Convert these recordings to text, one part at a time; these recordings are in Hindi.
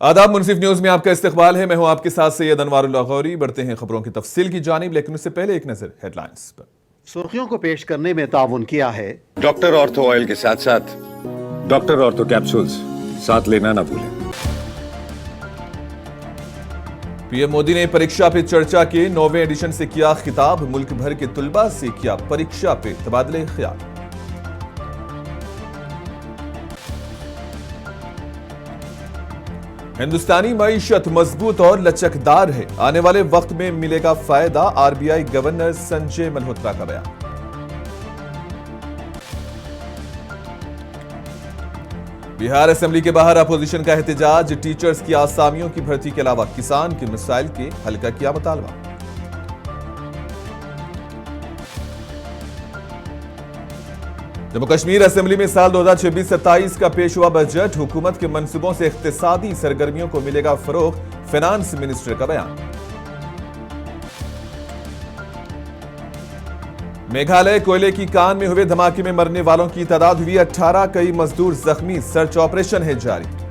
आदाब, मुनसिफ न्यूज में आपका इस्तकबाल है। मैं हूं आपके साथ सैयद अनवारुल्लाह गौरी। बढ़ते हैं खबरों की तफसील की जानिब, लेकिन उससे पहले एक नजर हेडलाइंस पर। सुर्खियों को पेश करने में ताउन किया है डॉक्टर ऑर्थो ऑयल के साथ साथ डॉक्टर ऑर्थो कैप्सूल्स साथ लेना ना भूलें। पीएम मोदी ने परीक्षा पे चर्चा के 9वें एडिशन से किया खिताब। मुल्क भर के तुलबा से किया परीक्षा पे तबादले ख्याल। हिंदुस्तानी मईशत मजबूत और लचकदार है, आने वाले वक्त में मिलेगा फायदा। आरबीआई गवर्नर संजय मल्होत्रा का बयान। बिहार असेंबली के बाहर अपोजिशन का एहतजाज। टीचर्स की आसामियों की भर्ती के अलावा किसान के मिसाइल के हल का किया मुतालबा। जम्मू कश्मीर असेंबली में साल 2026-27 का पेश हुआ बजट। हुकूमत के मंसूबों से इख्तिसादी सरगर्मियों को मिलेगा फरोग। फाइनेंस मिनिस्टर का बयान। मेघालय कोयले की कान में हुए धमाके में मरने वालों की तादाद हुई 18। कई मजदूर जख्मी। सर्च ऑपरेशन है जारी।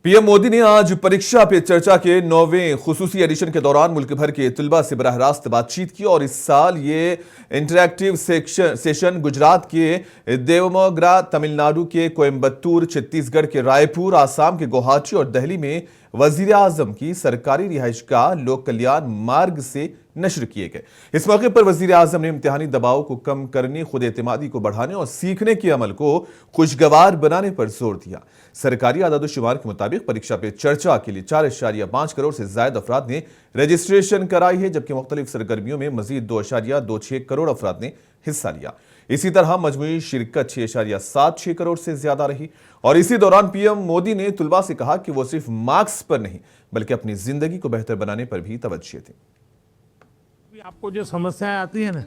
पीएम मोदी ने आज परीक्षा पे चर्चा के 9वें खुसूसी एडिशन के दौरान मुल्क भर के तुलबा से बराह रास्त बातचीत की। और इस साल ये इंटरैक्टिव सेशन गुजरात के देवमोगरा, तमिलनाडु के कोयम्बतूर, छत्तीसगढ़ के रायपुर, आसाम के गुवाहाटी और दिल्ली में वजीर आजम की सरकारी रिहाइशगाह लोक कल्याण मार्ग से नश्र किए गए। इस मौके पर वजीर आजम ने इम्तिहानी दबाव को कम करने, खुद एतमादी को बढ़ाने और सीखने के अमल को खुशगवार बनाने पर जोर दिया। सरकारी आदादोशुमार के मुताबिक परीक्षा पे चर्चा के लिए 4.5 करोड़ से ज्यादा अफराद ने रजिस्ट्रेशन कराई है, जबकि मुख्तलिफ सरगर्मियों में मजीद 2.26 करोड़ अफराद ने हिस्सा लिया। इसी तरह मजमूई शिरकत 6.76 करोड़ से ज्यादा रही। और इसी दौरान पीएम मोदी ने तुलबा से कहा कि वो सिर्फ मार्क्स पर नहीं बल्कि अपनी जिंदगी को बेहतर बनाने पर भी तवज्जो दें। आपको जो समस्याएं आती है ना,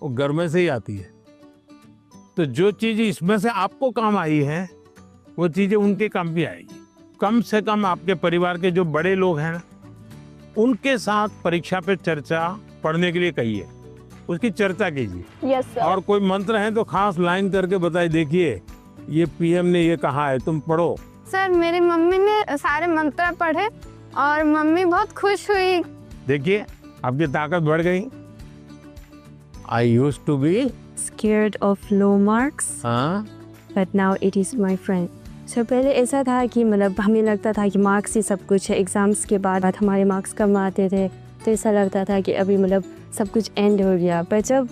वो घर में से ही आती है। तो जो चीज इसमें से आपको काम आई है, वो चीजें उनके काम भी आएगी। कम से कम आपके परिवार के जो बड़े लोग हैं ना, उनके साथ परीक्षा पे चर्चा पढ़ने के लिए कहिए, उसकी चर्चा कीजिए। Yes sir. और कोई मंत्र है तो खास लाइन करके बताइए, देखिए ये पीएम ने ये कहा है, तुम पढ़ो। सर, मेरी मम्मी ने सारे मंत्र पढ़े और मम्मी बहुत खुश हुई। देखिए आपकी ताकत बढ़ गई। I used to be scared of low marks, but now it is my friend. So पहले ऐसा था कि मतलब हमें लगता था कि मार्क्स ही सब कुछ है। एग्ज़ाम्स के बाद हमारे मार्क्स कम आते थे, तो ऐसा लगता था कि अभी मतलब सब कुछ एंड हो गया। पर जब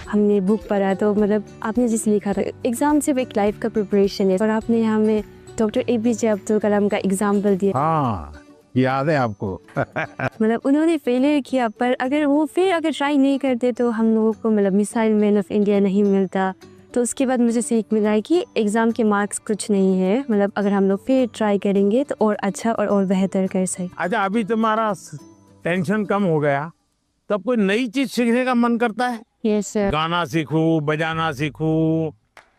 हमने बुक पढ़ा तो मतलब आपने जिस लिखा था, एग्ज़ाम सिर्फ एक लाइफ का प्रिपरेशन है। और आपने हमें डॉक्टर APJ अब्दुल कलाम का एग्जाम्पल दिया। हाँ, याद है आपको। मतलब उन्होंने फेलियर किया, पर अगर वो फिर अगर ट्राई नहीं करते तो हम लोगों को मतलब मिसाइल मैन ऑफ इंडिया नहीं मिलता। तो उसके बाद मुझे सीख मिला है कि एग्ज़ाम के मार्क्स कुछ नहीं है, मतलब अगर हम लोग फिर ट्राई करेंगे तो और अच्छा और बेहतर कर सकें। अच्छा, अभी तुम्हारा टेंशन कम हो गया, तब कोई नई चीज सीखने का मन करता है? Yes sir. गाना सीखूं, बजाना सीखूं,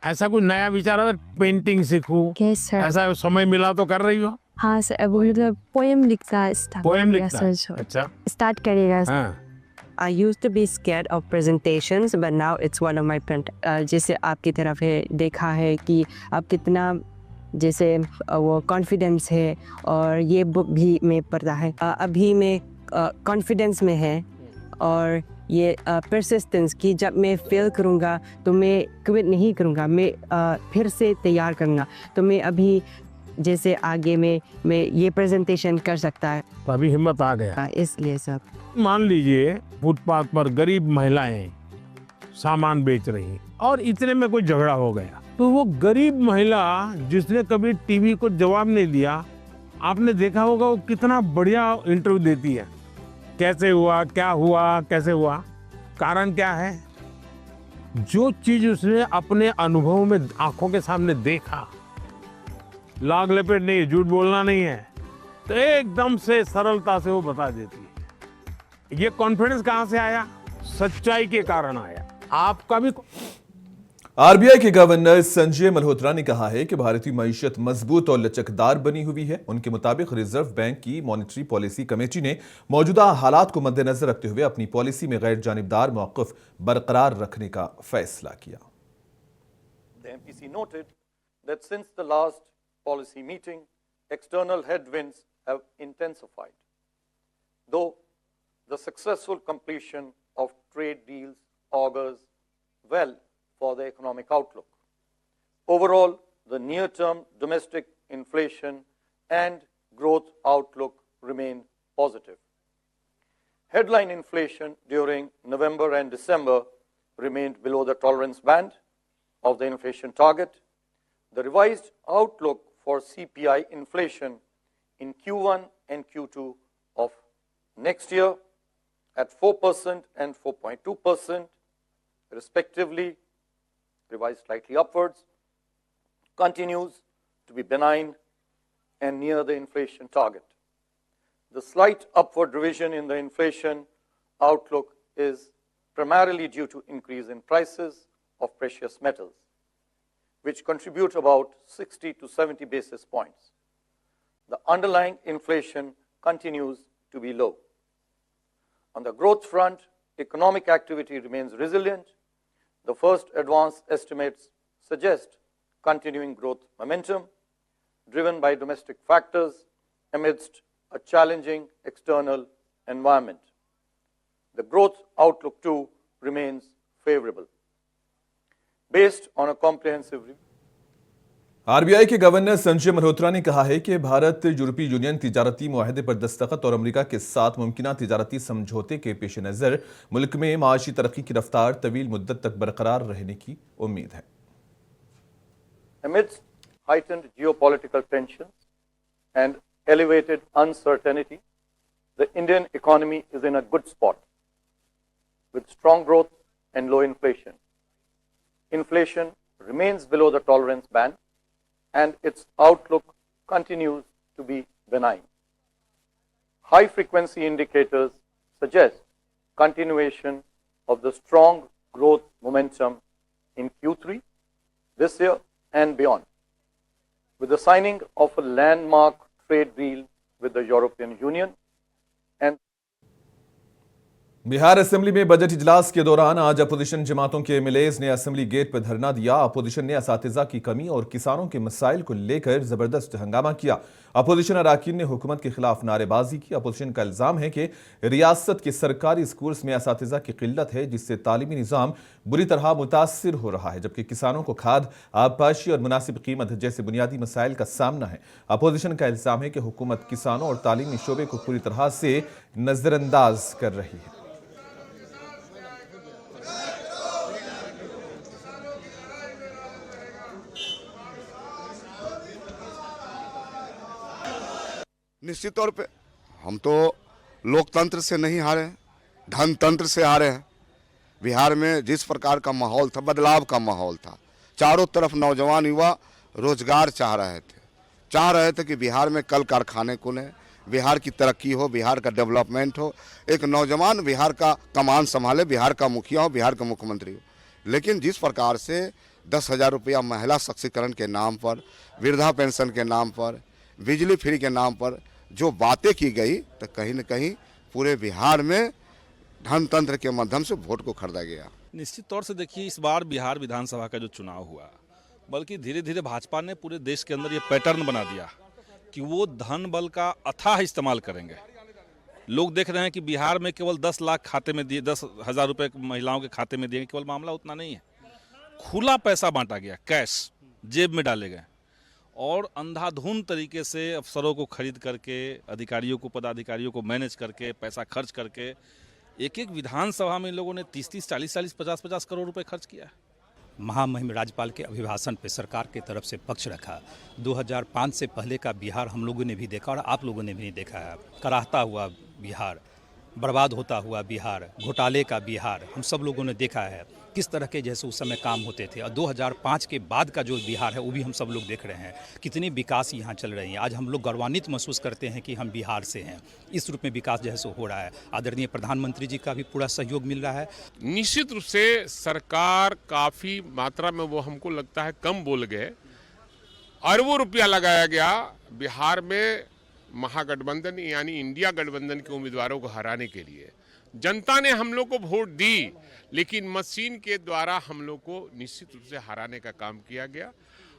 ऐसा कुछ नया विचार आता है? पेंटिंग सीखूं, यस सर। ऐसा समय मिला तो कर रही हो? हाँ सर, अब मतलब पोएम लिखता है। पोएम लिखता है? अच्छा, स्टार्ट करेगा। हाँ। I used to be scared of presentations, but now it's one of my जैसे आपकी तरफ है देखा है कि आप कितना जैसे वो कॉन्फिडेंस है, और ये बुक भी मैं पढ़ता है। अभी मैं कॉन्फिडेंस में है, और ये परसिस्टेंस की जब मैं फेल करूँगा तो मैं क्विट नहीं करूँगा, मैं फिर से तैयार करूँगा। तो मैं अभी जैसे आगे में मैं ये प्रेजेंटेशन कर सकता है। तो अभी हिम्मत आ गया। इसलिए सब मान लीजिए फुटपाथ पर गरीब महिलाएं सामान बेच रही और इतने में कोई झगड़ा हो गया, तो वो गरीब महिला जिसने कभी टीवी को जवाब नहीं दिया, आपने देखा होगा वो कितना बढ़िया इंटरव्यू देती है। कैसे हुआ, क्या हुआ, कैसे हुआ, कारण क्या है? जो चीज उसने अपने अनुभव में आंखों के सामने देखा, लाग लपेट नहीं, झूठ बोलना नहीं है, तो एकदम से सरलता से वो बता देती है। ये कॉन्फिडेंस कहां से आया? सच्चाई के कारण आया। आपका भी। आरबीआई के गवर्नर संजय मल्होत्रा ने कहा है कि भारतीय मईशत मजबूत और लचकदार बनी हुई है। उनके मुताबिक रिजर्व बैंक की मॉनेटरी पॉलिसी कमेटी ने मौजूदा हालात को मद्देनजर रखते हुए अपनी पॉलिसी में गैर जानिबदार मौक़िफ़ बरकरार रखने का फैसला किया। MPC noted that since the last policy meeting, external headwinds have intensified. Though the successful completion of trade deals augurs well for the economic outlook. Overall, the near-term domestic inflation and growth outlook remain positive. Headline inflation during November and December remained below the tolerance band of the inflation target. The revised outlook for CPI inflation in Q1 and Q2 of next year at 4% and 4.2%, respectively, revised slightly upwards, continues to be benign and near the inflation target. The slight upward revision in the inflation outlook is primarily due to increase in prices of precious metals, which contribute about 60 to 70 basis points. The underlying inflation continues to be low. On the growth front, economic activity remains resilient. The first advanced estimates suggest continuing growth momentum, driven by domestic factors amidst a challenging external environment. The growth outlook too remains favorable. Based on a comprehensive review, RBI के गवर्नर संजय मल्होत्रा ने कहा है कि भारत यूरोपीय यूनियन तिजारती मुआहदे पर दस्तखत और अमेरिका के साथ मुमकिन तिजारती समझौते के पेश नज़र मुल्क में माशी तरक्की की रफ्तार तवील मुद्दत तक बरकरार रहने की उम्मीद है। Amidst heightened geopolitical tensions and elevated uncertainty, the Indian economy is in a good spot with strong growth and low inflation. Inflation remains below the tolerance band and its outlook continues to be benign. High-frequency indicators suggest continuation of the strong growth momentum in Q3 this year and beyond. With the signing of a landmark trade deal with the European Union and Bihar assembly में बजट इजलास के दौरान आज अपोजिशन जमातों के एमएलएज ने असेंबली गेट पर धरना दिया। अपोजिशन ने असातिज़ा की कमी और किसानों के मसाइल को लेकर जबरदस्त हंगामा किया। अपोजिशन अराकीन ने हुकूमत के खिलाफ नारेबाजी की। अपोजिशन का इल्जाम है कि रियासत के सरकारी स्कूल्स में असातिज़ा की किल्लत है, जिससे तालीमी निज़ाम बुरी तरह मुतासिर हो रहा है, जबकि किसानों को खाद, आबपाशी और मुनासिब कीमत जैसे बुनियादी मसाइल का सामना है। अपोजिशन का इल्जाम है कि हुकूमत किसानों और तालीमी शोबे को पूरी तरह से नजरअंदाज कर रही है। निश्चित तौर पे हम तो लोकतंत्र से नहीं हारे हैं, धनतंत्र से हारे हैं। बिहार में जिस प्रकार का माहौल था, बदलाव का माहौल था, चारों तरफ नौजवान युवा रोजगार चाह रहे थे कि बिहार में कल कारखाने खुलें, बिहार की तरक्की हो, बिहार का डेवलपमेंट हो, एक नौजवान बिहार का कमान संभाले, बिहार का मुखिया हो, बिहार का मुख्यमंत्री हो। लेकिन जिस प्रकार से 10,000 रुपया महिला सशक्तिकरण के नाम पर, वृद्धा पेंशन के नाम पर, बिजली फ्री के नाम पर जो बातें की गई, तो कहीं न कहीं पूरे बिहार में धनतंत्र के माध्यम से वोट को खरीदा गया। निश्चित तौर से देखिए, इस बार बिहार विधानसभा का जो चुनाव हुआ, बल्कि धीरे धीरे भाजपा ने पूरे देश के अंदर ये पैटर्न बना दिया कि वो धन बल का अथाह इस्तेमाल करेंगे। लोग देख रहे हैं कि बिहार में केवल 10 लाख खाते में दिए, 10,000 रुपये महिलाओं के खाते में दिए, केवल मामला उतना नहीं है, खुला पैसा बांटा गया, कैश जेब में डाले गए और अंधाधुंध तरीके से अफसरों को खरीद करके, अधिकारियों को, पदाधिकारियों को मैनेज करके, पैसा खर्च करके एक एक विधानसभा में इन लोगों ने 30-30, 40-40, 50-50 करोड़ रुपए खर्च किया है। महामहिम राज्यपाल के अभिभाषण पे सरकार की तरफ से पक्ष रखा। 2005 से पहले का बिहार हम लोगों ने भी देखा और आप लोगों ने भी देखा है। कराहता हुआ बिहार, बर्बाद होता हुआ बिहार, घोटाले का बिहार हम सब लोगों ने देखा है। किस तरह के जैसे उस समय काम होते थे और 2005 के बाद का जो बिहार है वो भी हम सब लोग देख रहे हैं। कितनी विकास यहाँ चल रही है। आज हम लोग गौरवान्वित महसूस करते हैं कि हम बिहार से हैं। इस रूप में विकास जैसे हो रहा है। आदरणीय प्रधानमंत्री जी का भी पूरा सहयोग मिल रहा है। निश्चित रूप से सरकार काफ़ी मात्रा में, वो हमको लगता है कम बोल गए, अरबों रुपया लगाया गया बिहार में महागठबंधन यानी इंडिया गठबंधन के उम्मीदवारों को हराने के लिए। जनता ने हम लोग को वोट दी, लेकिन मशीन के द्वारा हम लोग को निश्चित रूप से हराने का काम किया गया।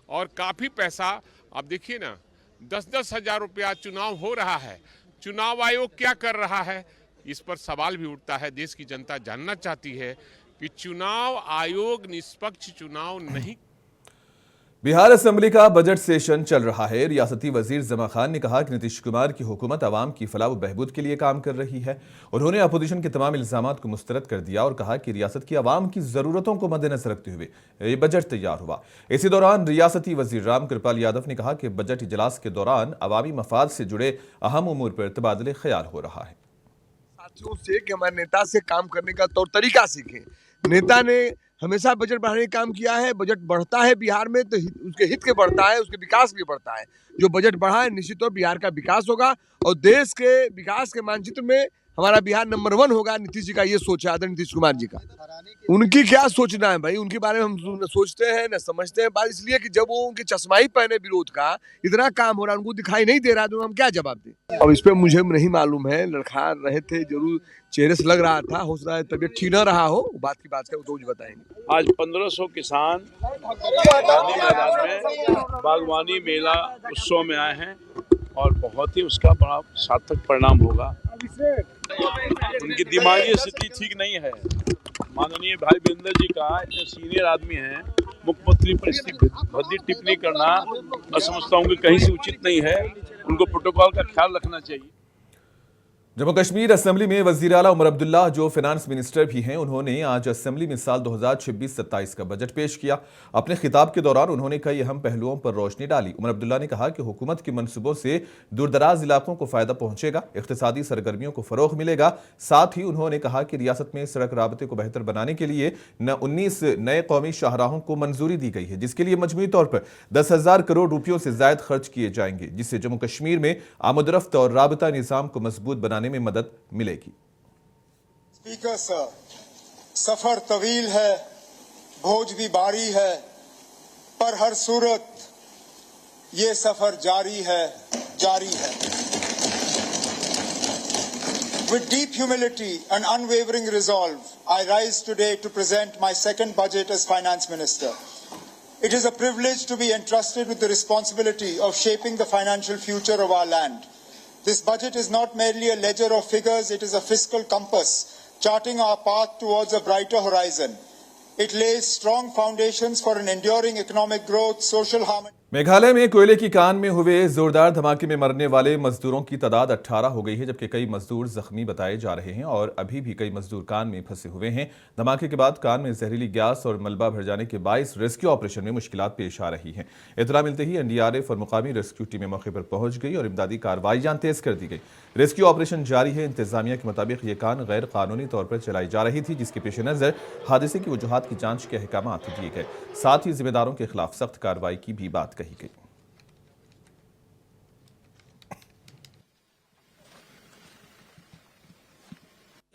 और काफ़ी पैसा, आप देखिए ना, 10-10 हजार रुपया चुनाव हो रहा है, चुनाव आयोग क्या कर रहा है, इस पर सवाल भी उठता है। देश की जनता जानना चाहती है कि चुनाव आयोग निष्पक्ष चुनाव नहीं। बिहार असेंबली का बजट सेशन चल रहा है। रियासती वजीर जमा खान ने कहा कि नीतीश कुमार की हुकूमत आवाम की फलाह व बहबूद के लिए काम कर रही है। उन्होंने अपोजिशन के तमाम इल्जामात को मुस्तरद कर दिया और कहा कि रियासत की आवाम की जरूरतों को मद्देनजर रखते हुए ये बजट तैयार हुआ। इसी दौरान रियासती वजीर राम कृपाल यादव ने कहा कि बजट इजलास के दौरान अवामी मफाद से जुड़े अहम उमूर पर तबादले ख्याल हो रहा है। साथियों से कि हमारे नेता से काम करने का तौर तरीका सीखें। नेता ने हमेशा बजट बढ़ाने का काम किया है। बजट बढ़ता है बिहार में तो उसके हित के बढ़ता है, उसके विकास भी बढ़ता है। जो बजट बढ़ा है निश्चित तौर बिहार का विकास होगा और देश के विकास के मानचित्र में हमारा बिहार नंबर 1 होगा। नीतीश जी का ये सोच है, आदरणीय नीतीश कुमार जी का। उनकी क्या सोचना है भाई, उनके बारे में हम न सोचते हैं न समझते हैं। बात इसलिए कि जब वो उनके चश्माई पहने विरोध का इतना काम हो रहा है, उनको दिखाई नहीं दे रहा, तो हम क्या जवाब दें। अब इस पर मुझे नहीं मालूम है, लड़खा रहे थे जरूर, चेहरे से लग रहा था, हो सकता है तबीयत ठीक न रहा हो, बात की बात है तो मुझे बताएंगे। आज 1500 किसान गांधी मैदान में बागवानी मेला उत्सव में आए हैं और बहुत ही उसका बड़ा सार्थक परिणाम होगा। उनकी दिमागी स्थिति ठीक नहीं है। माननीय भाई वीरेंद्र जी का इतने सीनियर आदमी हैं, मुख्यमंत्री पर इसकी भद्दी टिप्पणी करना मैं समझता हूँ कि कहीं से उचित नहीं है। उनको प्रोटोकॉल का ख्याल रखना चाहिए। जम्मू कश्मीर असेंबली में वजीर आला उमर अब्दुल्ला, जो फाइनेंस मिनिस्टर भी हैं, उन्होंने आज असेंबली में साल 2026-27 का बजट पेश किया। अपने खिताब के दौरान उन्होंने कई अहम पहलुओं पर रोशनी डाली। उमर अब्दुल्ला ने कहा कि हुकूमत के मंसूबों से दूरदराज इलाकों को फायदा पहुंचेगा, इक्तिसादी सरगर्मियों को फरोग मिलेगा। साथ ही उन्होंने कहा कि रियासत में सड़क राबते को बेहतर बनाने के लिए 19 नए कौमी शाहराहों को मंजूरी दी गई है, जिसके लिए मजमूई तौर पर 10,000 करोड़ रुपयों से ज्यादा खर्च किए जाएंगे, जिससे जम्मू कश्मीर में आमदरफ्त और राबता निज़ाम को मजबूत बनाने में मदद मिलेगी। स्पीकर सर, सफर तवील है, भोज भी भारी है, पर हर सूरत ये सफर जारी है, जारी है। With deep humility and unwavering resolve, I rise today to present my second budget as Finance Minister. It is a privilege to be entrusted with the responsibility of shaping the financial future of our land. This budget is not merely a ledger of figures, it is a fiscal compass, charting our path towards a brighter horizon. It lays strong foundations for an enduring economic growth, social harmony. Meghalaya में कोयले की कान में हुए जोरदार धमाके में मरने वाले मजदूरों की तादाद 18 हो गई है, जबकि कई मजदूर जख्मी बताए जा रहे हैं और अभी भी कई मजदूर कान में फंसे हुए हैं। धमाके के बाद कान में जहरीली गैस और मलबा भर जाने के बायस रेस्क्यू ऑपरेशन में मुश्किलात पेश आ रही हैं। इतला मिलते ही एनडीआरएफ और मुकामी रेस्क्यू टीमें मौके पर पहुंच गई और इमदादी कार्रवाइयां तेज कर दी गई। रेस्क्यू ऑपरेशन जारी है। इंतजामिया के मुताबिक ये कान गैर कानूनी तौर पर चलाई जा रही थी, जिसके पेश नजर हादसे की वजूहात की जांच के अहकाम दिए गए। साथ ही जिम्मेदारों के खिलाफ सख्त कार्रवाई की भी बात कही गई।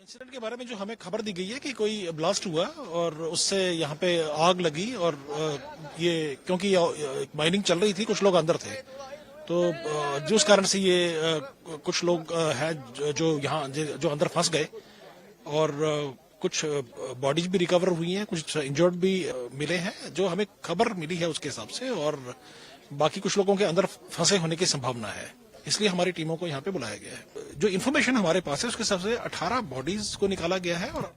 इंसिडेंट के बारे में जो हमें खबर दी गई है कि कोई ब्लास्ट हुआ और उससे यहाँ पे आग लगी और ये क्योंकि माइनिंग चल रही थी, कुछ लोग अंदर थे, तो जिस कारण से ये कुछ लोग हैं जो यहाँ जो अंदर फंस गए और कुछ बॉडीज भी रिकवर हुई हैं, कुछ इंजर्ड भी मिले हैं, जो हमें खबर मिली है उसके हिसाब से, और बाकी कुछ लोगों के अंदर फंसे होने की संभावना है, इसलिए हमारी टीमों को यहाँ पे बुलाया गया है। जो इन्फॉर्मेशन हमारे पास है उसके हिसाब से 18 बॉडीज को निकाला गया है। और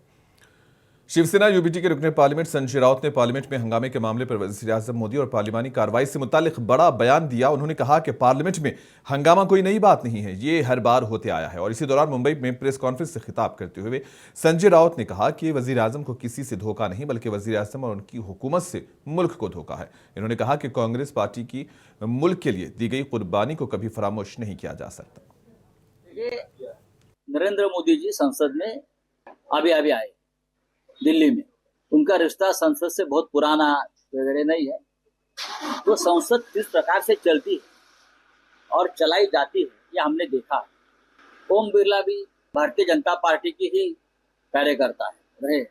शिवसेना यूबीटी के रुकने पार्लियामेंट संजय राउत ने पार्लियामेंट में हंगामे के मामले पर वज़ीर आज़म मोदी और पार्लिमानी कार्रवाई से मुतालिक बड़ा बयान दिया। उन्होंने कहा कि पार्लियामेंट में हंगामा कोई नई बात नहीं है, ये हर बार होते आया है। और इसी दौरान मुंबई में प्रेस कॉन्फ्रेंस से खिताब करते हुए संजय राउत ने कहा कि वज़ीर आज़म को किसी से धोखा नहीं, बल्कि वज़ीर आज़म और उनकी हुकूमत से मुल्क को धोखा है। इन्होंने कहा कि कांग्रेस पार्टी की मुल्क के लिए दी गई कुर्बानी को कभी फरामोश नहीं किया जा सकता। नरेंद्र मोदी जी संसद में अभी आए दिल्ली में, उनका रिश्ता संसद से बहुत पुराना वगैरह नहीं है। तो संसद किस प्रकार से चलती है और चलाई जाती है ये हमने देखा। ओम बिरला भी भारतीय जनता पार्टी की ही कार्यकर्ता है रहे।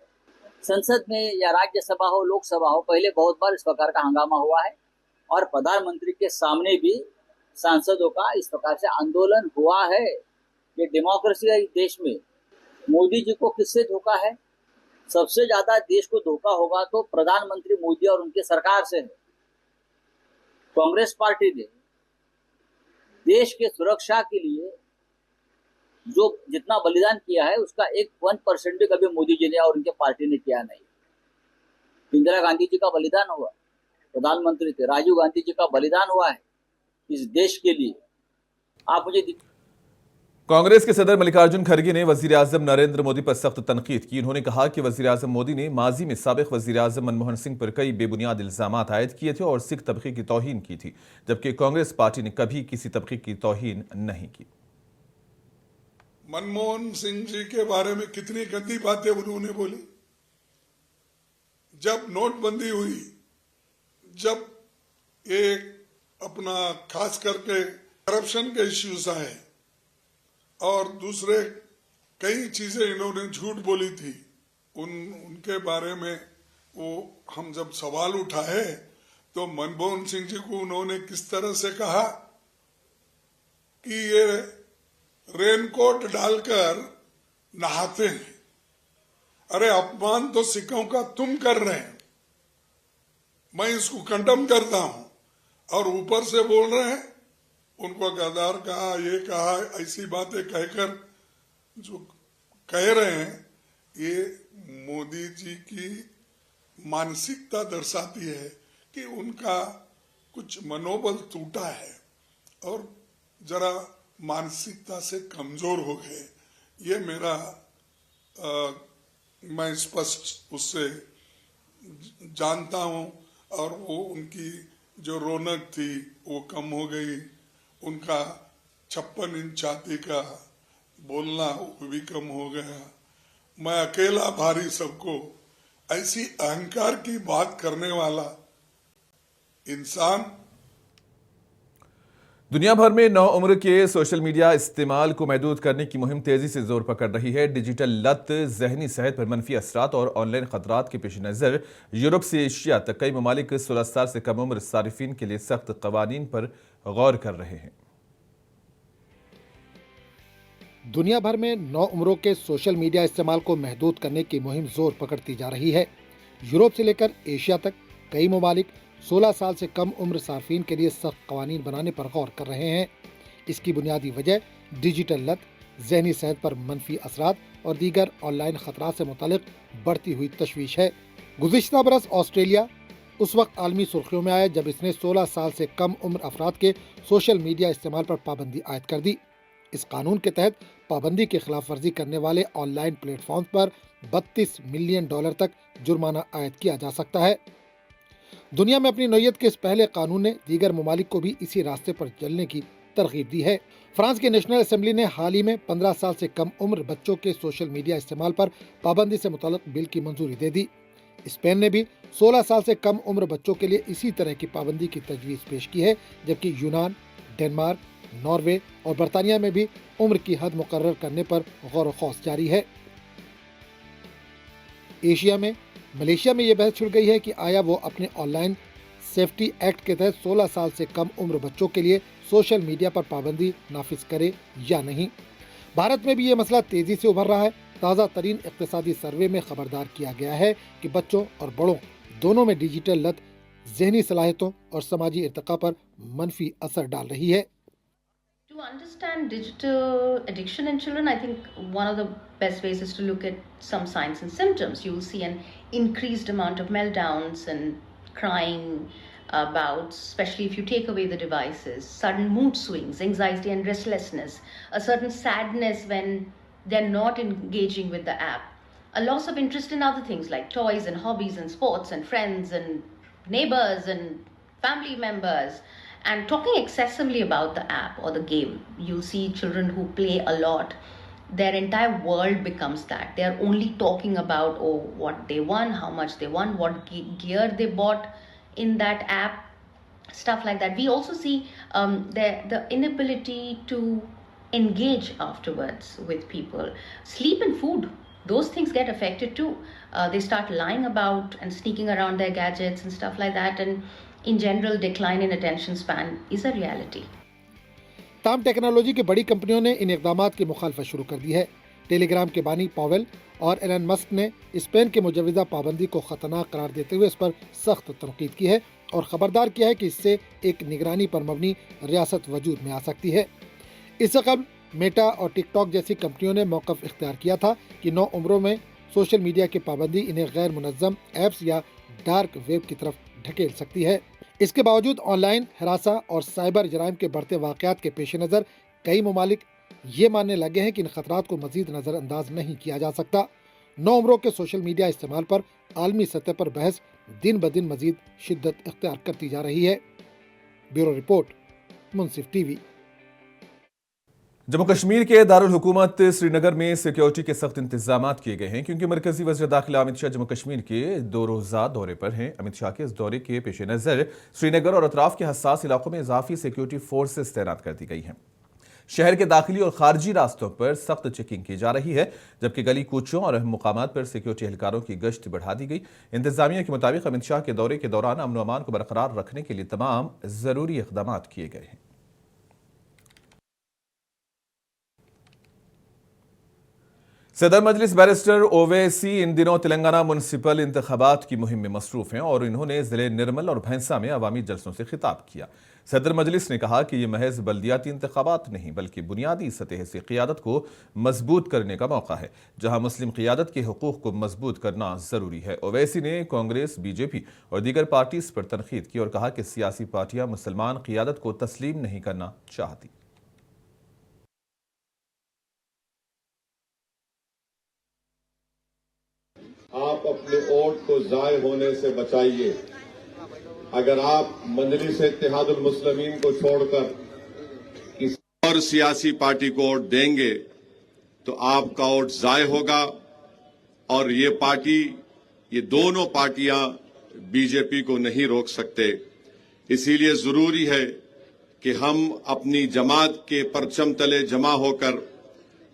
संसद में या राज्यसभा हो लोकसभा हो, पहले बहुत बार इस प्रकार का हंगामा हुआ है और प्रधानमंत्री के सामने भी सांसदों का इस प्रकार से आंदोलन हुआ है। ये डेमोक्रेसी है इस देश में, मोदी जी को किससे धोखा है? सबसे ज्यादा देश को धोखा होगा तो प्रधानमंत्री मोदी और उनके सरकार से है। कांग्रेस पार्टी ने देश के सुरक्षा के लिए जो जितना बलिदान किया है उसका 1% भी कभी मोदी जी ने और उनके पार्टी ने किया नहीं। इंदिरा गांधी जी का बलिदान हुआ, प्रधानमंत्री थे, राजीव गांधी जी का बलिदान हुआ है इस देश के लिए। आप मुझे कांग्रेस के सदर मल्लिकार्जुन खड़गे ने वजीर आजम नरेंद्र मोदी पर सख्त तनकीद की। उन्होंने कहा कि वजीर आजम मोदी ने माजी में साबिक वजीर आजम मनमोहन सिंह पर कई बेबुनियाद इल्जामात आयद किए थे और सिख तबके की तौहीन की थी, जबकि कांग्रेस पार्टी ने कभी किसी तबके की तौहीन नहीं की। मनमोहन सिंह जी के बारे में कितनी गंदी बातें उन्होंने बोली। जब नोटबंदी हुई, जब एक अपना खास करके करप्शन के इश्यूज आए और दूसरे कई चीजें इन्होंने झूठ बोली थी, उनके बारे में वो हम जब सवाल उठाए तो मनमोहन सिंह जी को उन्होंने किस तरह से कहा कि ये रेनकोट डालकर नहाते हैं। अरे अपमान तो सिखों का तुम कर रहे हैं, मैं इसको कंडम करता हूं, और ऊपर से बोल रहे हैं उनको गद्दार कहा, ये कहा, ऐसी बातें कहकर जो कह रहे हैं, ये मोदी जी की मानसिकता दर्शाती है कि उनका कुछ मनोबल टूटा है और जरा मानसिकता से कमजोर हो गए। ये मेरा मैं स्पष्ट उससे जानता हूं, और वो उनकी जो रौनक थी वो कम हो गई, उनका 56 इंच छाती का बोलना वो भी कम हो गया। मैं अकेला भारी सबको, ऐसी अहंकार की बात करने वाला इंसान। दुनिया भर में नौ उम्र के सोशल मीडिया इस्तेमाल को महदूद करने की मुहिम तेजी से जोर पकड़ रही है। डिजिटल लत, जहनी सेहत पर मनफी असरात और ऑनलाइन खतरात के पेश नज़र यूरोप से एशिया तक कई ममालिक 16 साल से कम उम्र सारिफिन के लिए सख्त कवानीन पर गौर कर रहे हैं। दुनिया भर में 9 उम्रों के सोशल मीडिया इस्तेमाल को महदूद करने की मुहिम जोर पकड़ती जा रही है। यूरोप से लेकर एशिया तक कई ममालिक 16 साल से कम उम्र सार्फिन के लिए सख्त कवानीन बनाने पर गौर कर रहे हैं। इसकी बुनियादी वजह डिजिटल लत, जहनी सेहत पर मनफी असरात और दीगर ऑनलाइन खतरात से मुतालिक बढ़ती हुई तशवीश है। गुज़िश्ता बरस ऑस्ट्रेलिया उस वक्त आलमी सुर्खियों में आया जब इसने 16 साल से कम उम्र अफराद के सोशल मीडिया इस्तेमाल पर पाबंदी आयद कर दी। इस कानून के तहत पाबंदी की खिलाफ वर्जी करने वाले ऑनलाइन प्लेटफॉर्म पर $32 मिलियन तक जुर्माना आयद किया जा सकता है। दुनिया में अपनी नौयत के इस पहले कानून ने दीगर ममालिक को भी इसी रास्ते पर चलने की तरगीब दी है। फ्रांस की नेशनल असेंबली ने हाल ही में 15 साल से कम उम्र बच्चों के सोशल मीडिया इस्तेमाल पर पाबंदी से मुताल्लिक बिल की मंजूरी दे दी। स्पेन ने भी 16 साल से कम उम्र बच्चों के लिए इसी तरह की पाबंदी की तजवीज़ पेश की है, जबकि यूनान, डेनमार्क, नॉर्वे और बरतानिया में भी उम्र की हद मुकर्रर करने पर गौर खौस जारी है। एशिया में मलेशिया में यह बहस छिड़ गई है कि आया वो अपने ऑनलाइन सेफ्टी एक्ट के तहत 16 साल से कम उम्र बच्चों के लिए सोशल मीडिया पर पाबंदी नाफिज करे या नहीं। भारत में भी ये मसला तेजी से उभर रहा है। ताज़ा तरीन इक़्तिसादी सर्वे में खबरदार किया गया है कि बच्चों और बड़ों दोनों में डिजिटल लत ज़हनी सलाहियतों और समाजी इर्तिका पर मनफी असर डाल रही है। To understand digital addiction in children, I think one of the best ways is to look at some signs and symptoms. You will see an increased amount of meltdowns and crying bouts, especially if you take away the devices, sudden mood swings, anxiety and restlessness, a certain sadness when they're not engaging with the app, a loss of interest in other things like toys and hobbies and sports and friends and neighbors and family members. And talking excessively about the app or the game, you'll see children who play a lot, their entire world becomes that. They're only talking about, oh, what they won, how much they won, what gear they bought in that app, stuff like that. We also see the inability to engage afterwards with people. Sleep and food, those things get affected too. They start lying about and sneaking around their gadgets and stuff like that. And in general, decline in attention span is a reality. ताम टेक्नोलॉजी की बड़ी कंपनियों ने इन इकदामात की मुखालफत शुरू कर दी है। टेलीग्राम के बानी पॉवेल और एलन मस्क ने स्पेन की मुजवजा पाबंदी को खतरनाक करार देते हुए इस पर सख्त तनकीद की है और खबरदार किया है कि इससे एक निगरानी पर मबनी रियासत वजूद में आ सकती है। इससे कबल मेटा और टिकटॉक जैसी कंपनियों ने मौक़िफ़ इख्तियार किया था कि नौ उम्रों में सोशल मीडिया की पाबंदी इन्हें गैर मुनज़्ज़म ऐप्स या डार्क वेब की तरफ ढकेल सकती है। इसके बावजूद ऑनलाइन हरासा और साइबर जराइम के बढ़ते वाक़यात के पेश नज़र कई ममालिक ये मानने लगे हैं कि इन खतरात को मज़ीद नज़रअंदाज नहीं किया जा सकता। नौ उम्रों के सोशल मीडिया इस्तेमाल पर आलमी सतह पर बहस दिन ब दिन मज़ीद शिद्दत इख्तियार करती जा रही है। ब्यूरो रिपोर्ट, मुंसिफ टीवी। जम्मू कश्मीर के दारुल हुकूमत श्रीनगर में सिक्योरिटी के सख्त इंतजाम किए गए हैं क्योंकि मरकजी वज़ीर दाखिला अमित शाह जम्मू कश्मीर के 2 रोज़ा दौरे पर हैं। अमित शाह के इस दौरे के पेश नज़र श्रीनगर और अतराफ के हसास इलाकों में इजाफी सिक्योरिटी फोर्सेस तैनात कर दी गई हैं। शहर के दाखिली और खारजी रास्तों पर सख्त चेकिंग की जा रही है, जबकि गली कूचों और अहम मुकामात पर सिक्योरिटी एहलकारों की गश्त बढ़ा दी गई। इंतजामिया के मुताबिक अमित शाह के दौरे के दौरान अमन अमान को बरकरार रखने के लिए तमाम जरूरी इक़दाम किए गए हैं। सदर मजलिस बैरिस्टर ओवैसी इन दिनों तेलंगाना म्युनिसिपल इंतखाबात की मुहिम में मसरूफ हैं और इन्होंने जिले निर्मल और भैंसा में अवामी जलसों से खिताब किया। सदर मजलिस ने कहा कि ये महज बल्दियाती इंतखाबात नहीं बल्कि बुनियादी सतह से क़ियादत को मजबूत करने का मौका है, जहां मुस्लिम क़ियादत के हुकूक़ को मजबूत करना ज़रूरी है। ओवैसी ने कांग्रेस, बीजेपी और दीगर पार्टीज पर तनकीद की और कहा कि सियासी पार्टियां मुसलमान क़ियादत को तस्लीम नहीं करना चाहती। आप अपने वोट को जाय होने से बचाइए। अगर आप मजलिस इत्तेहादुल मुस्लिमीन को छोड़कर किसी और सियासी पार्टी को वोट देंगे तो आपका वोट जाय होगा और ये दोनों पार्टियां बीजेपी को नहीं रोक सकते। इसीलिए जरूरी है कि हम अपनी जमात के परचम तले जमा होकर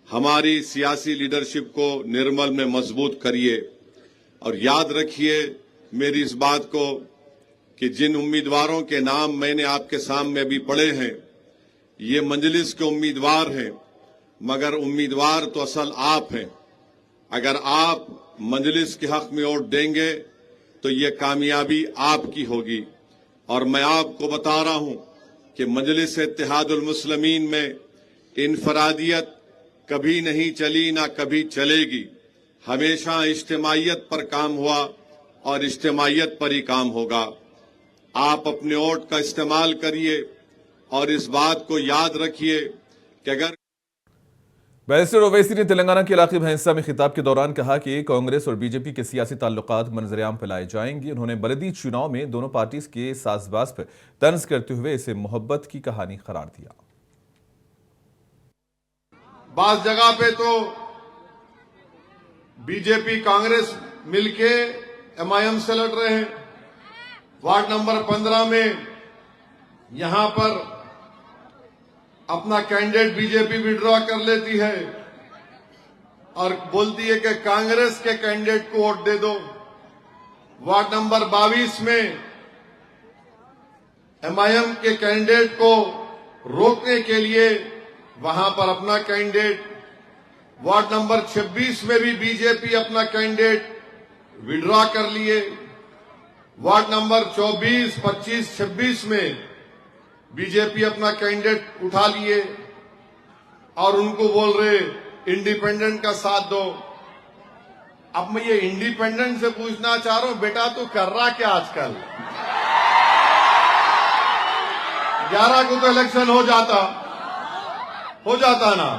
हमारी सियासी लीडरशिप को निर्मल में मजबूत करिए। और याद रखिए मेरी इस बात को कि जिन उम्मीदवारों के नाम मैंने आपके सामने अभी पढ़े हैं, ये मजलिस के उम्मीदवार हैं, मगर उम्मीदवार तो असल आप हैं। अगर आप मजलिस के हक में वोट देंगे तो ये कामयाबी आपकी होगी। और मैं आपको बता रहा हूं कि मजलिस इत्तेहादुल मुस्लिमीन में इनफरादियत कभी नहीं चली, ना कभी चलेगी। हमेशा इज्तिमाइयत पर काम हुआ और इज्तिमाइयत पर ही काम होगा। आप अपने वोट का इस्तेमाल करिए और इस बात को याद रखिए कि अगर बैरिस्टर ओवैसी ने तेलंगाना के इलाके भैंसा में खिताब के दौरान कहा कि कांग्रेस और बीजेपी के सियासी ताल्लुकात मंजरेआम पर लाए जाएंगे। उन्होंने बलदी चुनाव में दोनों पार्टीज के साजबाज पर तंज करते हुए इसे मोहब्बत की कहानी करार दिया। बास जगह पे तो बीजेपी कांग्रेस मिलके एमआईएम से लड़ रहे हैं। वार्ड नंबर 15 में यहां पर अपना कैंडिडेट बीजेपी विड्रॉ कर लेती है और बोलती है कि कांग्रेस के कैंडिडेट को वोट दे दो। वार्ड नंबर 22 में एमआईएम के कैंडिडेट को रोकने के लिए वहां पर अपना कैंडिडेट, वार्ड नंबर 26 में भी बीजेपी अपना कैंडिडेट विड्रॉ कर लिए। वार्ड नंबर 24, 25, 26 में बीजेपी अपना कैंडिडेट उठा लिए और उनको बोल रहे इंडिपेंडेंट का साथ दो। अब मैं ये इंडिपेंडेंट से पूछना चाह रहा हूं, बेटा तू कर रहा क्या आजकल? 11 को तो इलेक्शन हो जाता ना,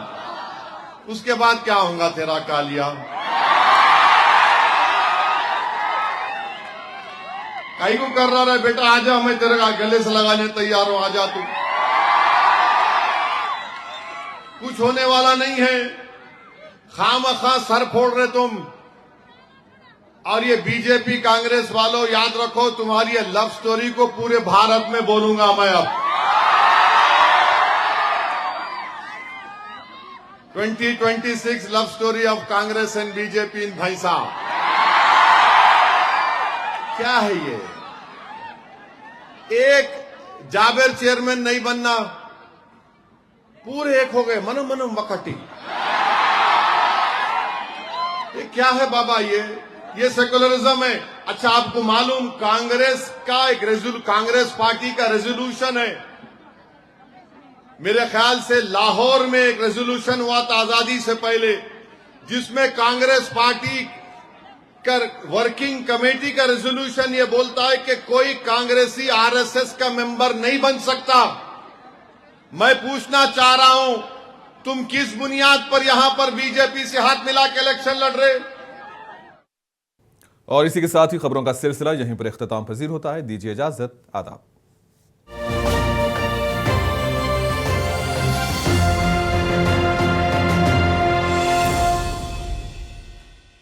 उसके बाद क्या होगा तेरा कालिया? कहीं को कर रहा है बेटा, आजा, मैं तेरे गले से लगाने तैयार हूं, आजा तू। कुछ होने वाला नहीं है, खामखा सर फोड़ रहे तुम। और ये बीजेपी कांग्रेस वालों याद रखो, तुम्हारी ये लव स्टोरी को पूरे भारत में बोलूंगा मैं अब। 2026 love story of Congress and BJP in भैंसा। क्या है ये? एक जाबिर चेयरमैन नहीं बनना, पूरे एक हो गए, मनो मनो मकटी। ये क्या है बाबा, ये सेकुलरिज्म है। अच्छा, आपको मालूम कांग्रेस का कांग्रेस पार्टी का रेजोल्यूशन है, मेरे ख्याल से लाहौर में एक रेजोल्यूशन हुआ था आजादी से पहले, जिसमें कांग्रेस पार्टी का वर्किंग कमेटी का रेजोल्यूशन ये बोलता है कि कोई कांग्रेसी आरएसएस का मेंबर नहीं बन सकता। मैं पूछना चाह रहा हूं, तुम किस बुनियाद पर यहां पर बीजेपी से हाथ मिला के इलेक्शन लड़ रहे? और इसी के साथ ही खबरों का सिलसिला यहीं पर इख्तिताम पजीर होता है। दीजिए इजाजत, आदाब।